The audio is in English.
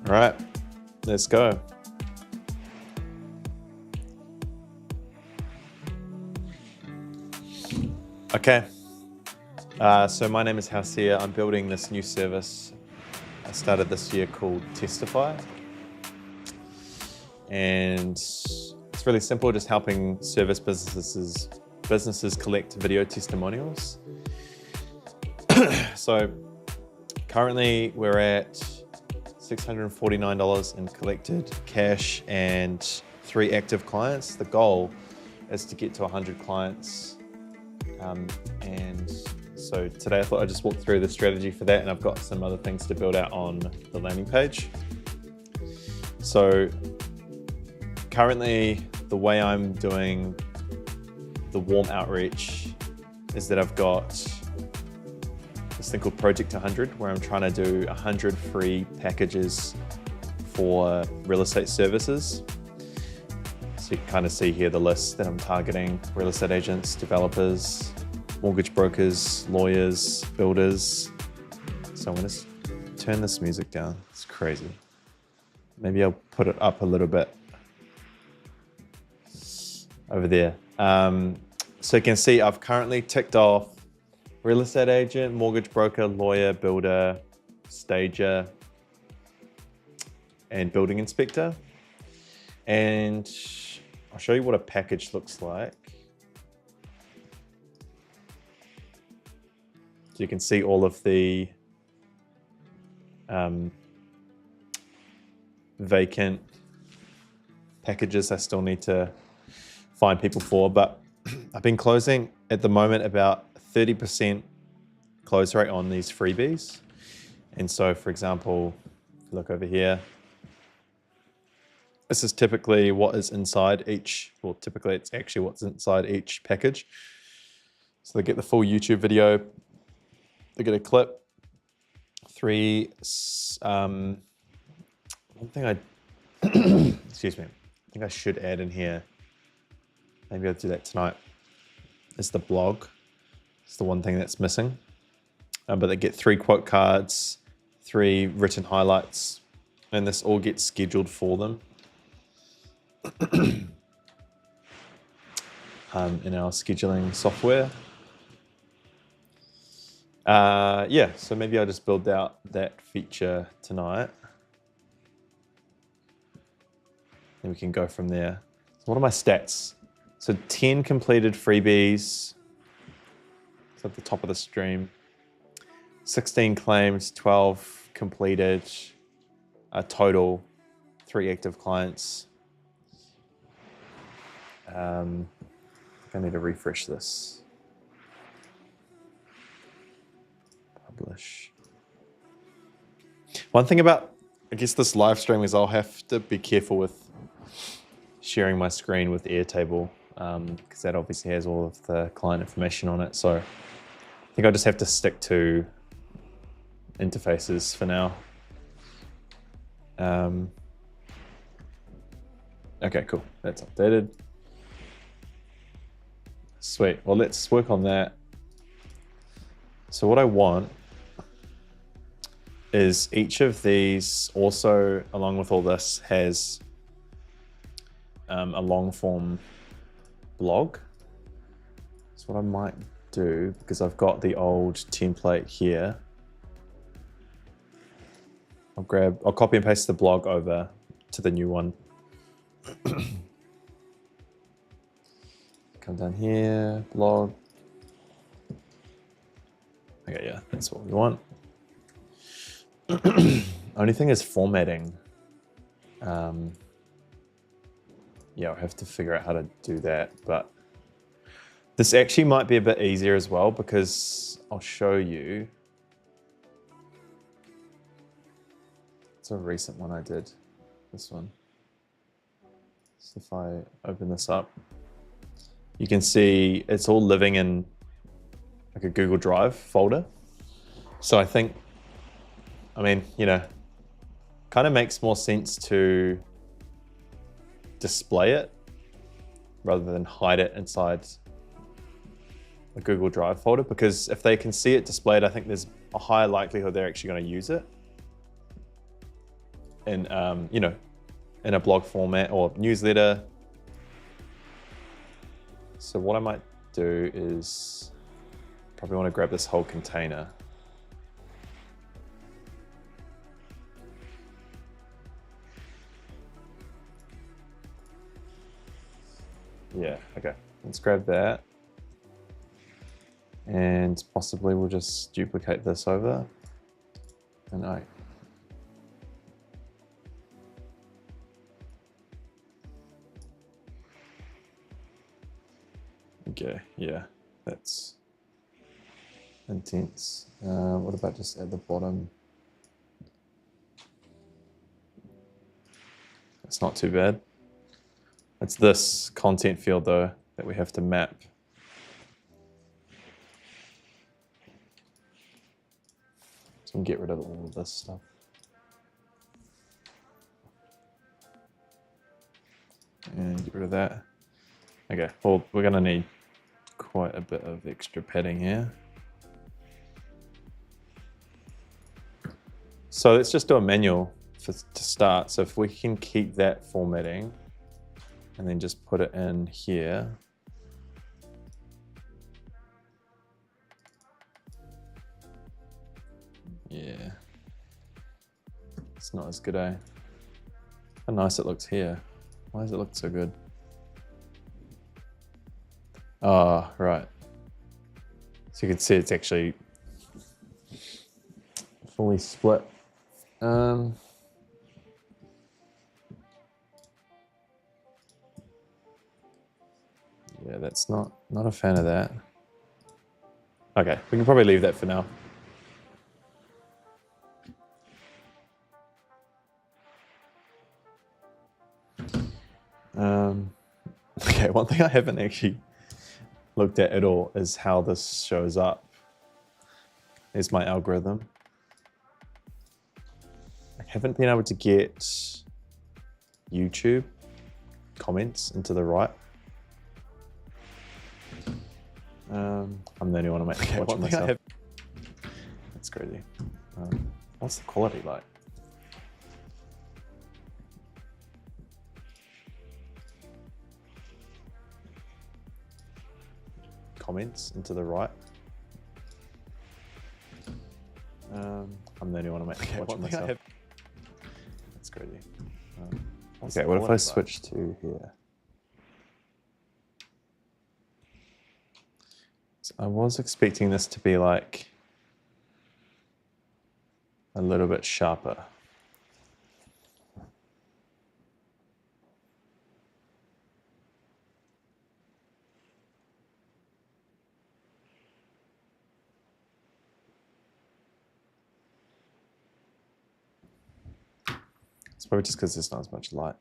All right, let's go. Okay, so my name is Hausia. I'm building this new service I started this year called Testify. And it's really simple, just helping service businesses collect video testimonials. So currently we're at $649 in collected cash and 3 active clients. The goal is to get to 100 clients. And so today I thought I'd just walk through the strategy for that, and I've got some other things to build out on the landing page. So currently the way I'm doing the warm outreach is that I've got this thing called Project 100, where I'm trying to do 100 free packages for real estate services. So you can kind of see here the list that I'm targeting: real estate agents, developers, mortgage brokers, lawyers, builders. So I'm gonna turn this music down. It's crazy. Maybe I'll put it up a little bit over there. So you can see I've currently ticked off real estate agent, mortgage broker, lawyer, builder, stager, and building inspector. And I'll show you what a package looks like. So you can see all of the vacant packages I still need to find people for, but I've been closing at the moment about 30% close rate on these freebies. And so, for example, if you look over here, this is typically what is inside each, well, typically it's actually what's inside each package. So they get the full YouTube video, they get a clip, 3, one thing excuse me, I think I should add in here, maybe I'll do that tonight, is the blog. It's the one thing that's missing. But they get 3 quote cards, 3 written highlights, and this all gets scheduled for them in our scheduling software. Yeah, so maybe I'll just build out that feature tonight, and we can go from there. So what are my stats? So 10 completed freebies. It's at the top of the stream. 16 claims, 12 completed, a total 3 active clients. I think I need to refresh this. Publish. One thing about, I guess, this live stream is I'll have to be careful with sharing my screen with Airtable, because that obviously has all of the client information on it. So I think I'll just have to stick to interfaces for now. Okay, cool. That's updated. Sweet. Well, let's work on that. So what I want is each of these also, along with all this, has a long form blog. So what I might do, because I've got the old template here, I'll copy and paste the blog over to the new one. Come down here, blog. Okay, yeah, that's what we want. Only thing is formatting. Yeah, I'll have to figure out how to do that, but this actually might be a bit easier as well, because I'll show you. It's a recent one I did, this one. So if I open this up, you can see it's all living in like a Google Drive folder. So I think, I mean, you know, kind of makes more sense to display it rather than hide it inside a Google Drive folder, because if they can see it displayed, I think there's a higher likelihood they're actually going to use it. in you know, in a blog format or newsletter. So what I might do is probably want to grab this whole container. Yeah, okay. Let's grab that. And possibly we'll just duplicate this over. And okay, yeah, that's intense. What about just at the bottom? It's not too bad. It's this content field though that we have to map. So we can get rid of all of this stuff. And get rid of that. Okay, well, we're gonna need quite a bit of extra padding here. So let's just do a manual to start. So if we can keep that formatting and then just put it in here. Yeah, it's not as good, eh? How nice it looks here. Why does it look so good? Oh, right. So you can see it's actually fully split. Yeah, that's not a fan of that. Okay, we can probably leave that for now. Okay, one thing I haven't actually looked at all is how this shows up. There's my algorithm. I haven't been able to get YouTube comments into the right. I'm the only one watching myself. That's crazy. What's the quality like? Comments into the right. I'm the only one watching myself. That's crazy. Okay, what if I switch to here? So I was expecting this to be like a little bit sharper. It's probably just because there's not as much light.